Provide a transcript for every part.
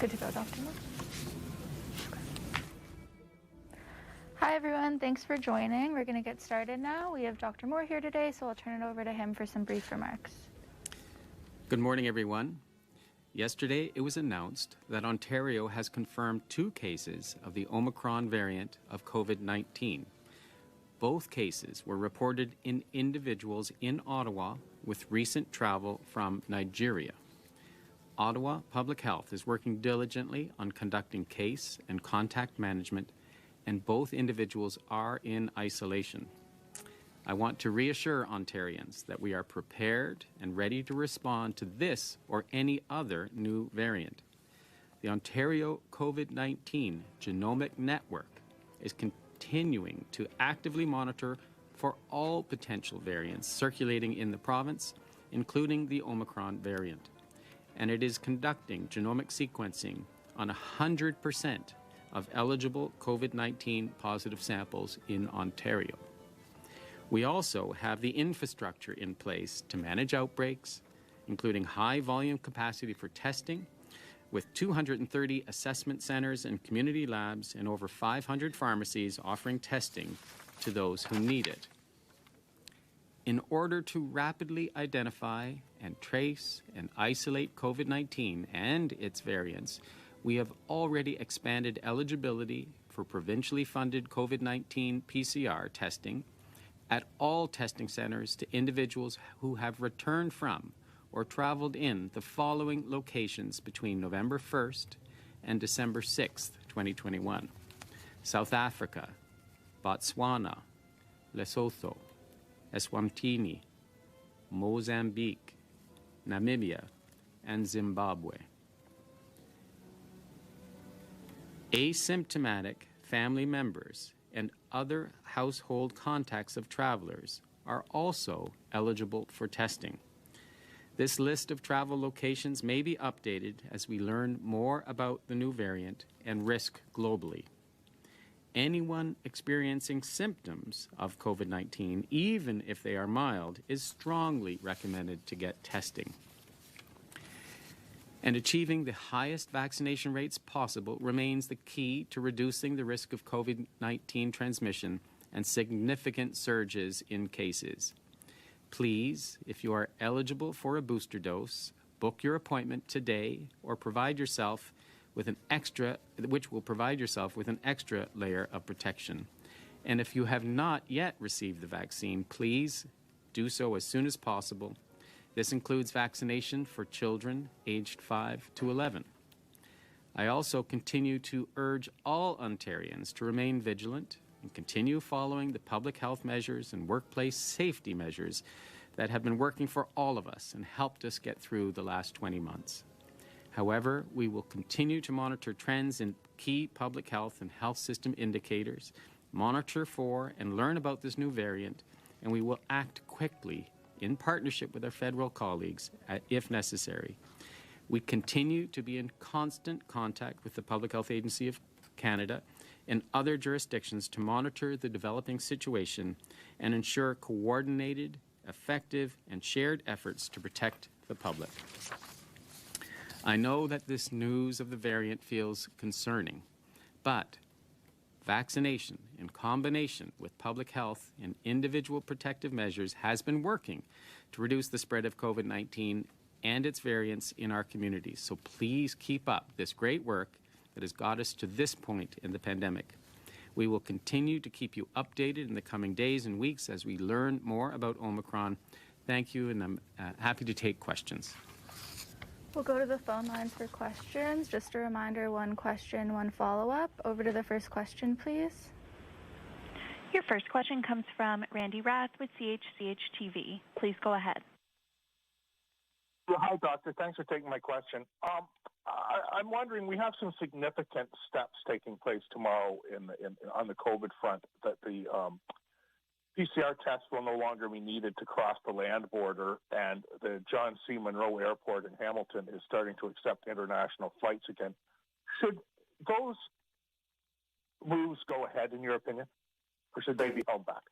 Good to go, Dr. Moore. Hi, everyone. Thanks for joining. We're going to get started now. We have Dr. Moore here today, so I'll turn it over to him for some brief remarks. Good morning, everyone. Yesterday, it was announced that Ontario has confirmed 2 cases of the Omicron variant of COVID-19. Both cases were reported in individuals in Ottawa with recent travel from Nigeria. Ottawa Public Health is working diligently on conducting case and contact management, and both individuals are in isolation. I want to reassure Ontarians that we are prepared and ready to respond to this or any other new variant. The Ontario COVID-19 Genomic Network is continuing to actively monitor for all potential variants circulating in the province, including the Omicron variant. And it is conducting genomic sequencing on 100% of eligible COVID-19 positive samples in Ontario. We also have the infrastructure in place to manage outbreaks, including high volume capacity for testing, with 230 assessment centers and community labs and over 500 pharmacies offering testing to those who need it. In order to rapidly identify and trace and isolate COVID-19 and its variants, we have already expanded eligibility for provincially funded COVID-19 PCR testing at all testing centers to individuals who have returned from or traveled in the following locations between November 1st and December 6th, 2021. South Africa, Botswana, Lesotho, Eswatini, Mozambique, Namibia, and Zimbabwe. Asymptomatic family members and other household contacts of travelers are also eligible for testing. This list of travel locations may be updated as we learn more about the new variant and risk globally. Anyone experiencing symptoms of COVID-19, even if they are mild, is strongly recommended to get testing. And achieving the highest vaccination rates possible remains the key to reducing the risk of COVID-19 transmission and significant surges in cases. Please, if you are eligible for a booster dose, book your appointment today or provide yourself with an extra, which will provide yourself with an extra layer of protection. And if you have not yet received the vaccine, please do so as soon as possible. This includes vaccination for children aged 5 to 11. I also continue to urge all Ontarians to remain vigilant and continue following the public health measures and workplace safety measures that have been working for all of us and helped us get through the last 20 months. However, we will continue to monitor trends in key public health and health system indicators, monitor for and learn about this new variant, and we will act quickly in partnership with our federal colleagues if necessary. We continue to be in constant contact with the Public Health Agency of Canada and other jurisdictions to monitor the developing situation and ensure coordinated, effective, and shared efforts to protect the public. I know that this news of the variant feels concerning, but vaccination in combination with public health and individual protective measures has been working to reduce the spread of COVID-19 and its variants in our communities. So please keep up this great work that has got us to this point in the pandemic. We will continue to keep you updated in the coming days and weeks as we learn more about Omicron. Thank you, and I'm happy to take questions. We'll go to the phone lines for questions. Just a reminder, 1 question, 1 follow-up. Over to the first question, please. Your first question comes from Randy Rath with CHCH-TV. Please go ahead. Well, hi, Doctor. Thanks for taking my question. I'm wondering, we have some significant steps taking place tomorrow on the COVID front, that the PCR tests will no longer be needed to cross the land border, and the John C. Munro Airport in Hamilton is starting to accept international flights again. Should those moves go ahead, in your opinion, or should they be held back?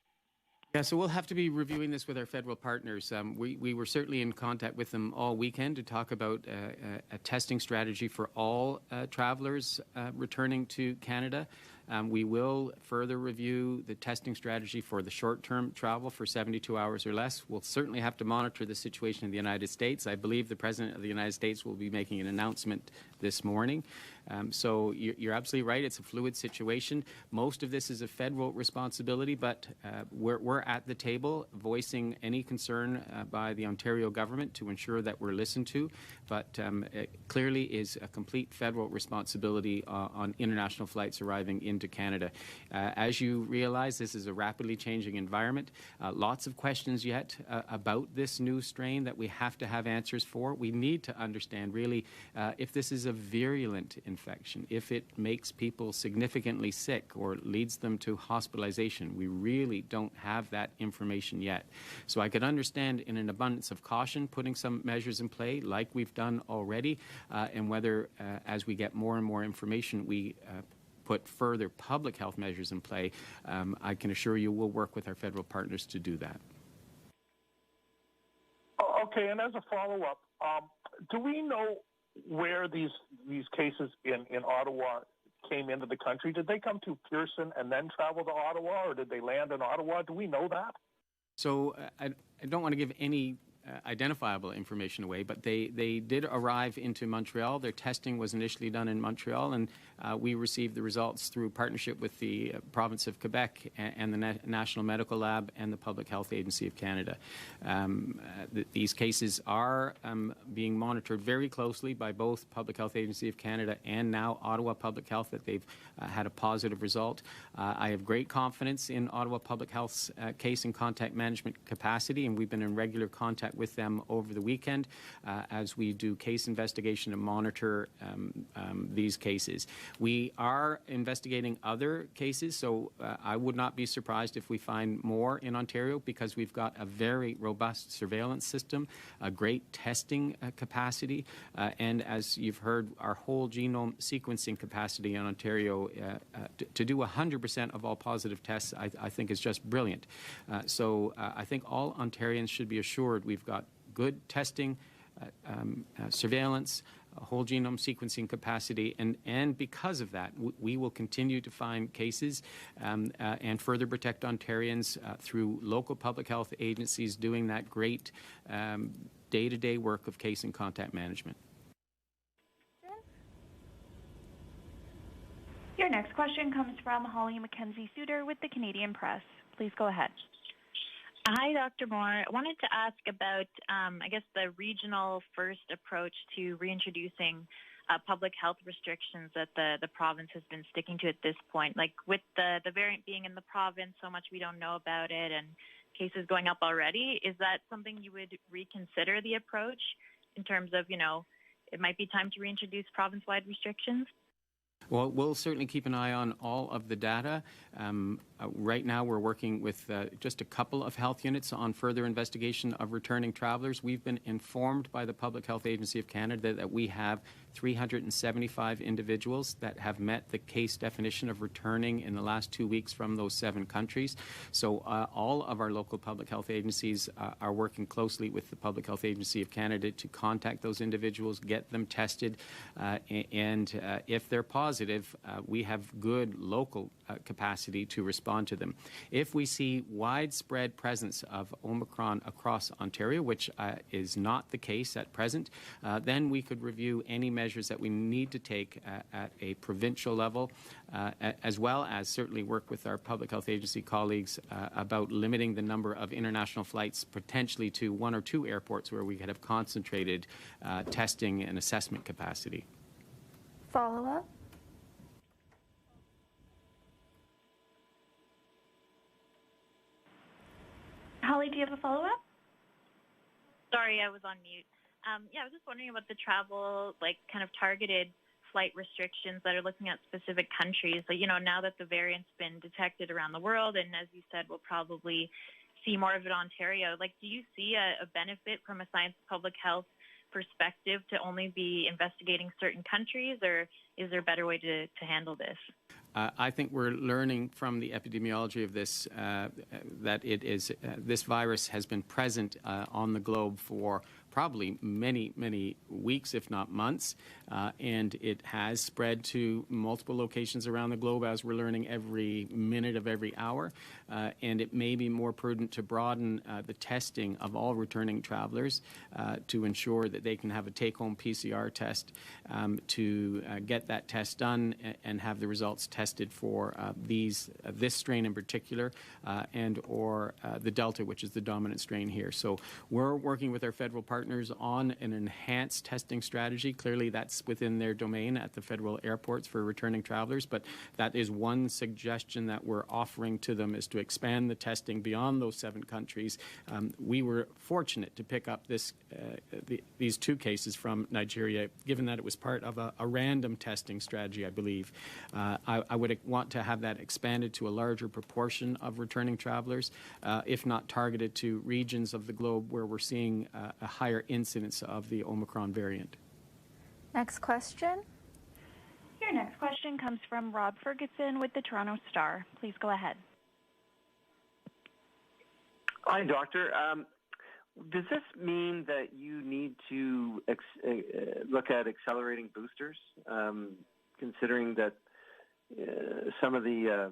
Yeah, so we'll have to be reviewing this with our federal partners. We were certainly in contact with them all weekend to talk about a testing strategy for all travelers returning to Canada. We will further review the testing strategy for the short-term travel for 72 hours or less. We'll certainly have to monitor the situation in the United States. I believe the President of the United States will be making an announcement this morning. So you're absolutely right. It's a fluid situation. Most of this is a federal responsibility, but we're at the table voicing any concern by the Ontario government to ensure that we're listened to. But it clearly is a complete federal responsibility on international flights arriving into Canada. As you realize, this is a rapidly changing environment. Lots of questions yet about this new strain that we have to have answers for. We need to understand really if this is a virulent infection, if it makes people significantly sick or leads them to hospitalization. We really don't have that information yet. So I could understand in an abundance of caution putting some measures in play like we've done already, and whether as we get more and more information we put further public health measures in play. I can assure you we'll work with our federal partners to do that. Okay, and as a follow-up, do we know where these cases in Ottawa came into the country? Did they come to Pearson and then travel to Ottawa, or did they land in Ottawa? Do we know that? So I don't want to give any identifiable information away, but they did arrive into Montreal. Their testing was initially done in Montreal, and we received the results through partnership with the province of Quebec and the National Medical Lab and the Public Health Agency of Canada. These cases are being monitored very closely by both Public Health Agency of Canada and now Ottawa Public Health, that they've had a positive result. I have great confidence in Ottawa Public Health's case and contact management capacity, and we've been in regular contact with them over the weekend as we do case investigation and monitor these cases. We are investigating other cases, so I would not be surprised if we find more in Ontario, because we've got a very robust surveillance system, a great testing capacity, and as you've heard, our whole genome sequencing capacity in Ontario to do 100% of all positive tests, I think is just brilliant. So I think all Ontarians should be assured we've got good testing, surveillance, whole genome sequencing capacity, and because of that, we will continue to find cases and further protect Ontarians through local public health agencies doing that great day-to-day work of case and contact management. Your next question comes from Holly Mackenzie-Suter with the Canadian Press. Please go ahead. Hi, Dr. Moore. I wanted to ask about, I guess, the regional first approach to reintroducing public health restrictions that the province has been sticking to at this point. Like with the variant being in the province, so much we don't know about it, and cases going up already. Is that something you would reconsider the approach in terms of, it might be time to reintroduce province-wide restrictions? Well, we'll certainly keep an eye on all of the data. Right now, we're working with just a couple of health units on further investigation of returning travelers. We've been informed by the Public Health Agency of Canada that we have 375 individuals that have met the case definition of returning in the last 2 weeks from those 7 countries. So all of our local public health agencies are working closely with the Public Health Agency of Canada to contact those individuals, get them tested, and if they're positive, we have good local capacity to respond to them. If we see widespread presence of Omicron across Ontario, which is not the case at present, then we could review any measures that we need to take at a provincial level, as well as certainly work with our public health agency colleagues about limiting the number of international flights potentially to 1 or 2 airports where we could have concentrated testing and assessment capacity. Follow-up? Holly, do you have a follow-up? Sorry, I was on mute. Yeah, I was just wondering about the travel, kind of targeted flight restrictions that are looking at specific countries. So, now that the variant's been detected around the world, and as you said, we'll probably see more of it in Ontario, do you see a benefit from a science public health perspective to only be investigating certain countries, or is there a better way to handle this? I think we're learning from the epidemiology of this that it is this virus has been present on the globe for probably many weeks, if not months, and it has spread to multiple locations around the globe, as we're learning every minute of every hour. And it may be more prudent to broaden the testing of all returning travelers to ensure that they can have a take-home PCR test to get that test done and have the results tested for this strain in particular and or the Delta, which is the dominant strain here. So we're working with our federal partners on an enhanced testing strategy. Clearly, that's within their domain at the federal airports for returning travelers, but that is one suggestion that we're offering to them, is to expand the testing beyond those 7 countries. We were fortunate to pick up these 2 cases from Nigeria, given that it was part of a random testing strategy, I believe. I would want to have that expanded to a larger proportion of returning travelers, if not targeted to regions of the globe where we're seeing a higher incidence of the Omicron variant. Next question. Your next question comes from Rob Ferguson with the Toronto Star. Please go ahead. Hi, Doctor. Does this mean that you need to look at accelerating boosters, considering that some of the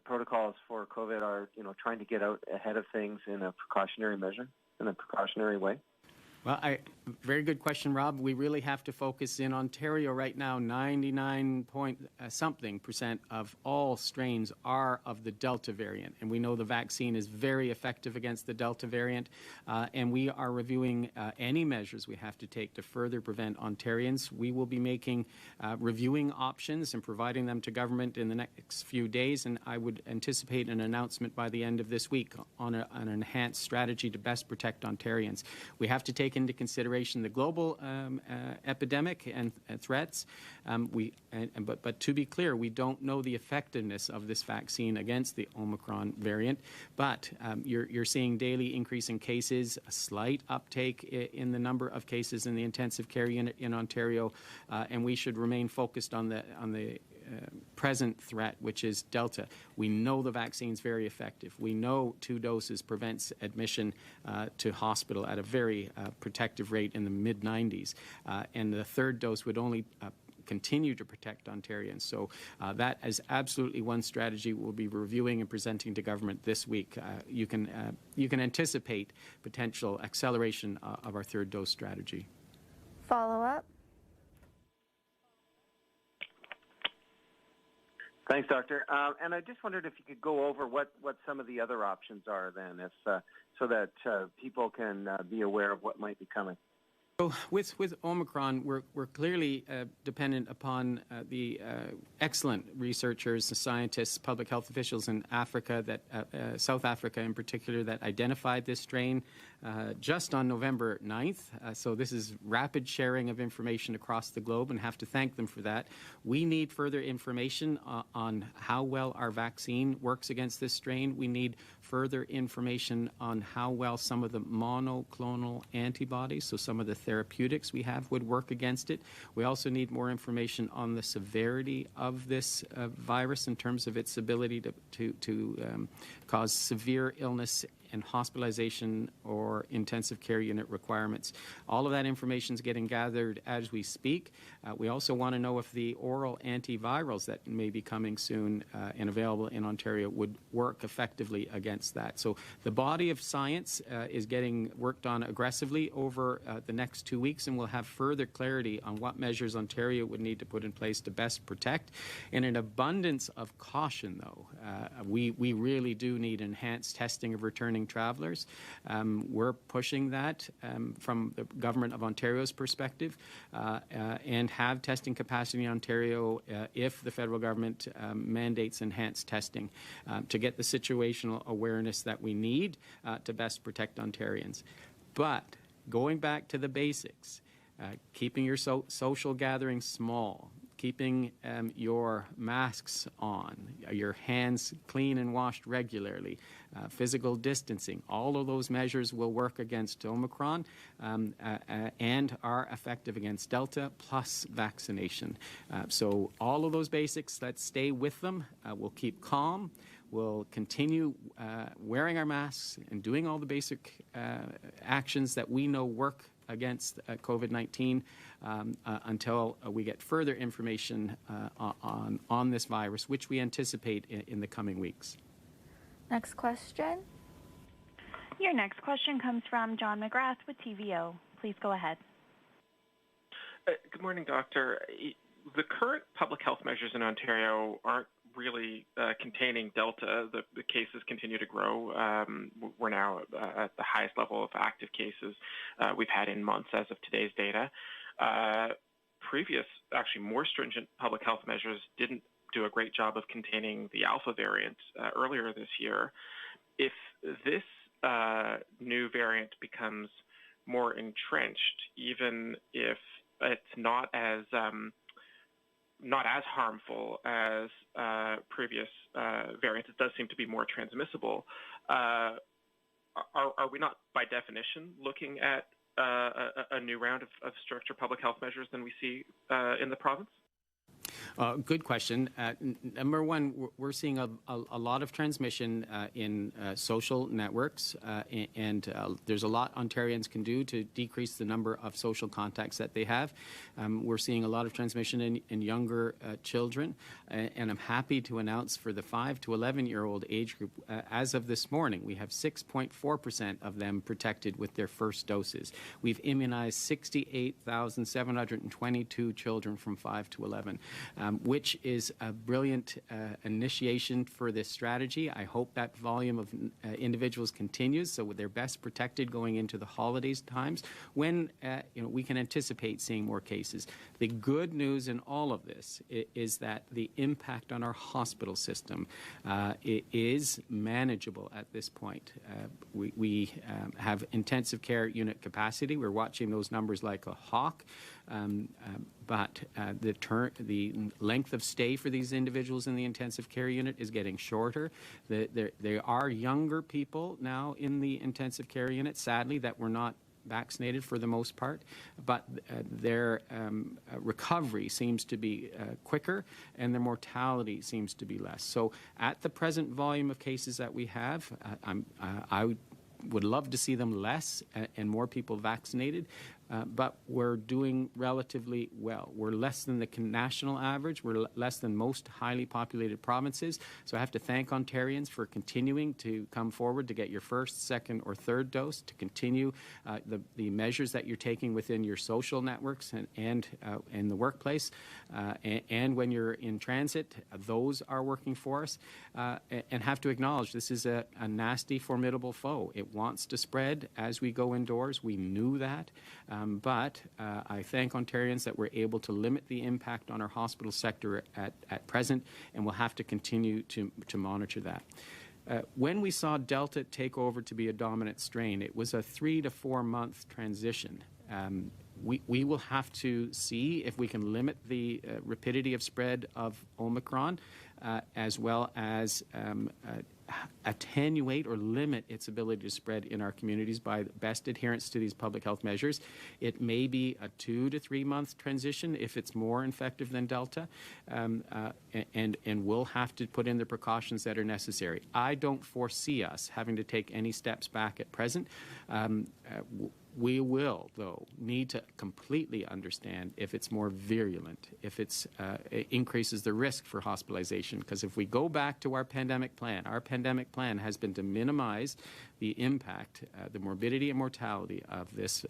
protocols for COVID are, trying to get out ahead of things in a precautionary measure, in a precautionary way? Well, very good question, Rob. We really have to focus in Ontario right now. 99-point-something% of all strains are of the Delta variant, and we know the vaccine is very effective against the Delta variant, and we are reviewing any measures we have to take to further prevent Ontarians. We will be reviewing options and providing them to government in the next few days, and I would anticipate an announcement by the end of this week on an enhanced strategy to best protect Ontarians. We have to take into consideration the global epidemic and threats. But to be clear, we don't know the effectiveness of this vaccine against the Omicron variant. But you're seeing daily increasing cases, a slight uptake in the number of cases in the intensive care unit in Ontario, and we should remain focused on the present threat, which is Delta. We know the vaccine's very effective. We know 2 doses prevents admission to hospital at a very protective rate in the mid-90s. And the 3rd dose would only continue to protect Ontarians. So that is absolutely one strategy we'll be reviewing and presenting to government this week. You can anticipate potential acceleration of our 3rd dose strategy. Follow up. Thanks, Doctor. And I just wondered if you could go over what some of the other options are then, so that people can be aware of what might be coming. So with Omicron, we're clearly dependent upon the excellent researchers, the scientists, public health officials in Africa, South Africa in particular, that identified this strain just on November 9th. So this is rapid sharing of information across the globe, and have to thank them for that. We need further information on how well our vaccine works against this strain. We need further information on how well some of the monoclonal antibodies, so some of the therapeutics we have, would work against it. We also need more information on the severity of this virus in terms of its ability to cause severe illness and hospitalization or intensive care unit requirements. All of that information is getting gathered as we speak. We also want to know if the oral antivirals that may be coming soon and available in Ontario would work effectively against that. So the body of science is getting worked on aggressively over the next 2 weeks, and we'll have further clarity on what measures Ontario would need to put in place to best protect. In an abundance of caution, though, we really do need enhanced testing of returning travelers. We're pushing that from the Government of Ontario's perspective and have testing capacity in Ontario if the federal government mandates enhanced testing to get the situational awareness that we need to best protect Ontarians. But going back to the basics, keeping your social gatherings small, keeping your masks on, your hands clean and washed regularly, physical distancing, all of those measures will work against Omicron and are effective against Delta, plus vaccination. So all of those basics, let's stay with them. We'll keep calm. We'll continue wearing our masks and doing all the basic actions that we know work against COVID-19 until we get further information on this virus, which we anticipate in the coming weeks. Next question. Your next question comes from John McGrath with TVO. Please go ahead. Good morning, Doctor. The current public health measures in Ontario aren't really containing Delta. The cases continue to grow. We're now at the highest level of active cases we've had in months as of today's data. Previous, actually more stringent public health measures didn't do a great job of containing the Alpha variant earlier this year. If this new variant becomes more entrenched, even if it's not as harmful as previous variants, it does seem to be more transmissible. Are we not, by definition, looking at a new round of stricter public health measures than we see in the province? Good question. Number one, we're seeing a lot of transmission in social networks, and there's a lot Ontarians can do to decrease the number of social contacts that they have. We're seeing a lot of transmission in younger children, and I'm happy to announce for the 5 to 11-year-old age group, as of this morning, we have 6.4% of them protected with their first doses. We've immunized 68,722 children from 5 to 11. Which is a brilliant initiation for this strategy. I hope that volume of individuals continues so they're best protected going into the holidays times when we can anticipate seeing more cases. The good news in all of this is that the impact on our hospital system is manageable at this point. We have intensive care unit capacity. We're watching those numbers like a hawk. But the length of stay for these individuals in the intensive care unit is getting shorter. There are younger people now in the intensive care unit, sadly, that were not vaccinated for the most part, but their recovery seems to be quicker and their mortality seems to be less. So at the present volume of cases that we have, I would love to see them less and more people vaccinated. But we're doing relatively well. We're less than the national average. We're less than most highly populated provinces. So I have to thank Ontarians for continuing to come forward to get your first, second, or third dose, to continue the measures that you're taking within your social networks and in the workplace. And when you're in transit, those are working for us. And have to acknowledge this is a nasty, formidable foe. It wants to spread as we go indoors. We knew that. But I thank Ontarians that we're able to limit the impact on our hospital sector at present, and we'll have to continue to monitor that. When we saw Delta take over to be a dominant strain, it was a 3 to 4 month transition. We will have to see if we can limit the rapidity of spread of Omicron, as well as attenuate or limit its ability to spread in our communities by best adherence to these public health measures. It may be a 2 to 3 month transition if it's more effective than Delta, and we'll have to put in the precautions that are necessary. I don't foresee us having to take any steps back at present. We will, though, need to completely understand if it's more virulent, if it increases the risk for hospitalization. Because if we go back to our pandemic plan has been to minimize the impact, the morbidity and mortality of this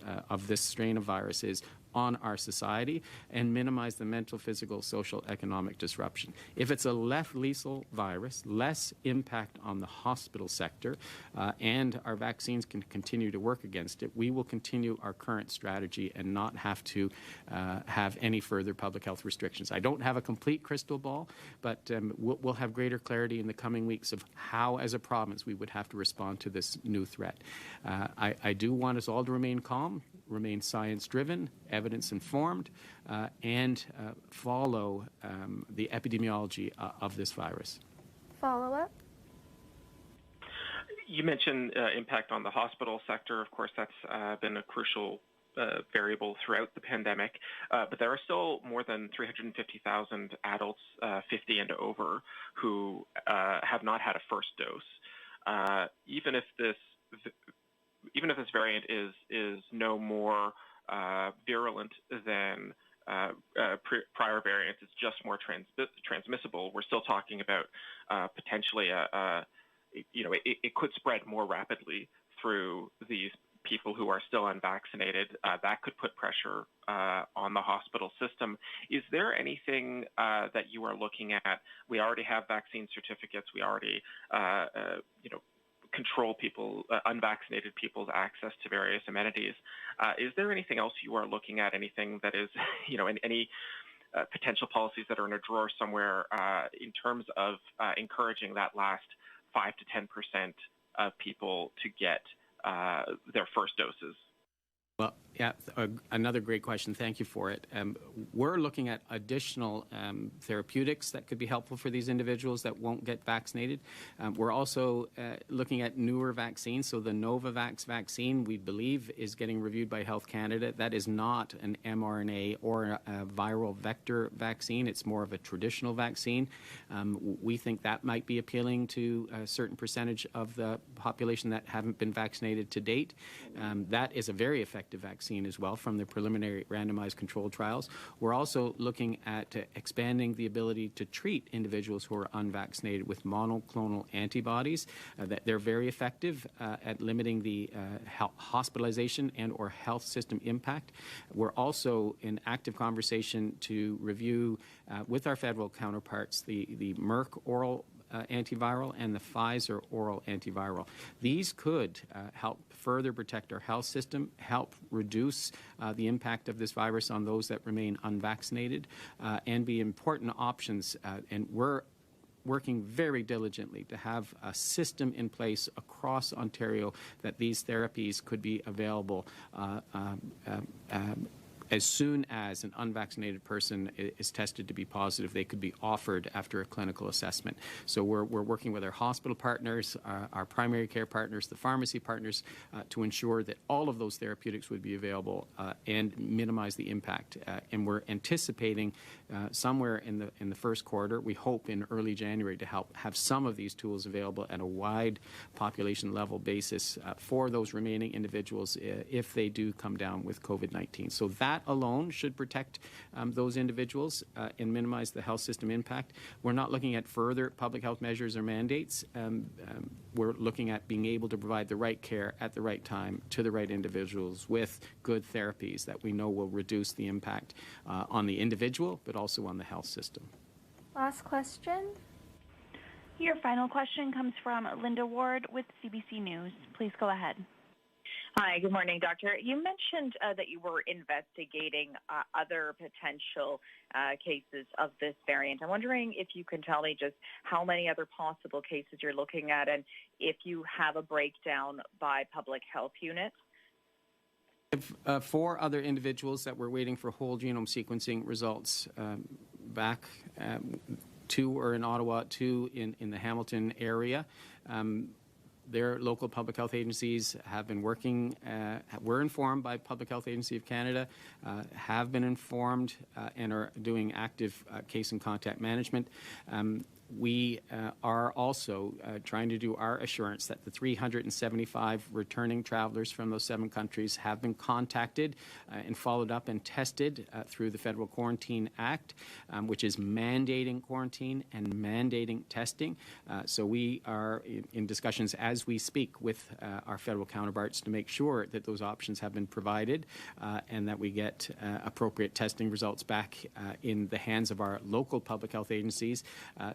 strain of viruses on our society and minimize the mental, physical, social, economic disruption. If it's a less lethal virus, less impact on the hospital sector, and our vaccines can continue to work against it, we will continue our current strategy and not have to have any further public health restrictions. I don't have a complete crystal ball, but we'll have greater clarity in the coming weeks of how, as a province, we would have to respond to this this new threat. I do want us all to remain calm, remain science-driven, evidence-informed, and follow the epidemiology of this virus. Follow-up? You mentioned impact on the hospital sector. Of course, that's been a crucial variable throughout the pandemic, but there are still more than 350,000 adults 50 and over who have not had a first dose. Even if this variant is no more virulent than prior variants, it's just more transmissible. We're still talking about potentially it could spread more rapidly through these people who are still unvaccinated. That could put pressure on the hospital system. Is there anything that you are looking at? We already have vaccine certificates. We already, control people, unvaccinated people's access to various amenities. Is there anything else you are looking at? Anything that is, any potential policies that are in a drawer somewhere in terms of encouraging that last 5 to 10% of people to get their first doses? Well, yeah, another great question. Thank you for it. We're looking at additional therapeutics that could be helpful for these individuals that won't get vaccinated. We're also looking at newer vaccines. So the Novavax vaccine, we believe, is getting reviewed by Health Canada. That is not an mRNA or a viral vector vaccine. It's more of a traditional vaccine. We think that might be appealing to a certain percentage of the population that haven't been vaccinated to date. That is a very effective vaccine as well from the preliminary randomized controlled trials. We're also looking at expanding the ability to treat individuals who are unvaccinated with monoclonal antibodies. That they're very effective at limiting the hospitalization and or health system impact. We're also in active conversation to review with our federal counterparts the Merck oral antiviral and the Pfizer oral antiviral. These could help further protect our health system, help reduce the impact of this virus on those that remain unvaccinated, and be important options. And we're working very diligently to have a system in place across Ontario that these therapies could be available as soon as an unvaccinated person is tested to be positive. They could be offered after a clinical assessment. So we're working with our hospital partners, our primary care partners, the pharmacy partners, to ensure that all of those therapeutics would be available and minimize the impact. And we're anticipating somewhere in the first quarter, we hope in early January, to help have some of these tools available at a wide population level basis for those remaining individuals if they do come down with COVID-19. So that alone should protect those individuals and minimize the health system impact. We're not looking at further public health measures or mandates. We're looking at being able to provide the right care at the right time to the right individuals with good therapies that we know will reduce the impact on the individual, but also on the health system. Last question. Your final question comes from Linda Ward with CBC News. Please go ahead. Hi, good morning, Doctor. You mentioned that you were investigating other potential cases of this variant. I'm wondering if you can tell me just how many other possible cases you're looking at and if you have a breakdown by public health unit. 4 other individuals that were waiting for whole genome sequencing results back. 2 are in Ottawa, 2 in the Hamilton area. Their local public health agencies have been working, were informed by Public Health Agency of Canada, have been informed and are doing active case and contact management. We are also trying to do our assurance that the 375 returning travelers from those 7 countries have been contacted and followed up and tested through the Federal Quarantine Act, which is mandating quarantine and mandating testing. So we are in discussions as we speak with our federal counterparts to make sure that those options have been provided and that we get appropriate testing results back in the hands of our local public health agencies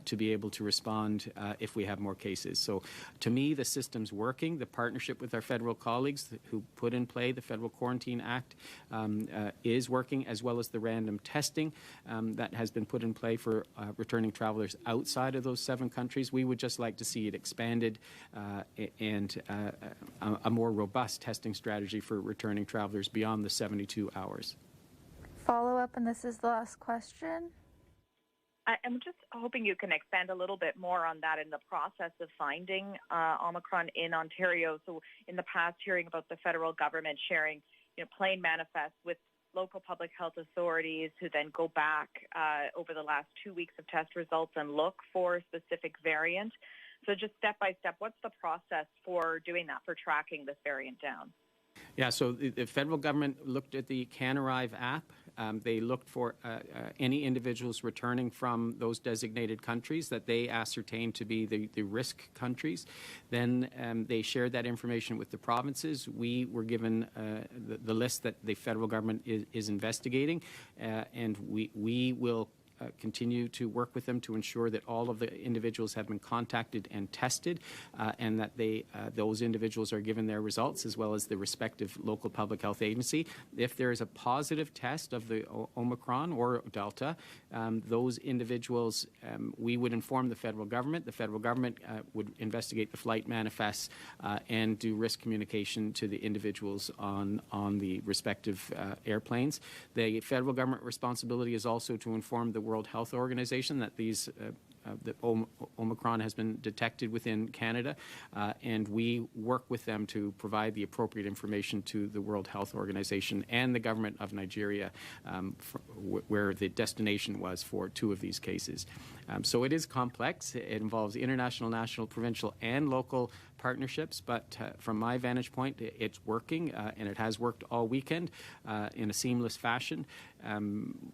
to be able to respond if we have more cases. So to me, the system's working. The partnership with our federal colleagues who put in play the Federal Quarantine Act is working, as well as the random testing that has been put in play for returning travelers outside of those 7 countries. We would just like to see it expanded and a more robust testing strategy for returning travelers beyond the 72 hours. Follow up, and this is the last question. I'm just hoping you can expand a little bit more on that in the process of finding Omicron in Ontario. So in the past, hearing about the federal government sharing, plain manifests with local public health authorities who then go back over the last 2 weeks of test results and look for a specific variant. So just step by step, what's the process for doing that, for tracking this variant down? Yeah, so the federal government looked at the CanArrive app. They looked for any individuals returning from those designated countries that they ascertained to be the risk countries. Then they shared that information with the provinces. We were given the list that the federal government is investigating, and we will continue to work with them to ensure that all of the individuals have been contacted and tested, and that those individuals are given their results, as well as the respective local public health agency. If there is a positive test of the Omicron or Delta, those individuals, we would inform the federal government. The federal government would investigate the flight manifests and do risk communication to the individuals on the respective airplanes. The federal government responsibility is also to inform the World Health Organization that that Omicron has been detected within Canada, and we work with them to provide the appropriate information to the World Health Organization and the government of Nigeria, where the destination was for 2 of these cases. So it is complex. It involves international, national, provincial, and local partnerships, but from my vantage point, it's working, and it has worked all weekend in a seamless fashion.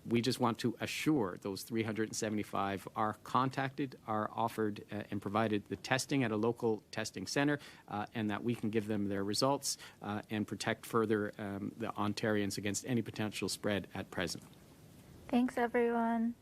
We just want to assure those 375 are contacted, are offered and provided the testing at a local testing center, and that we can give them their results and protect further the Ontarians against any potential spread at present. Thanks, everyone.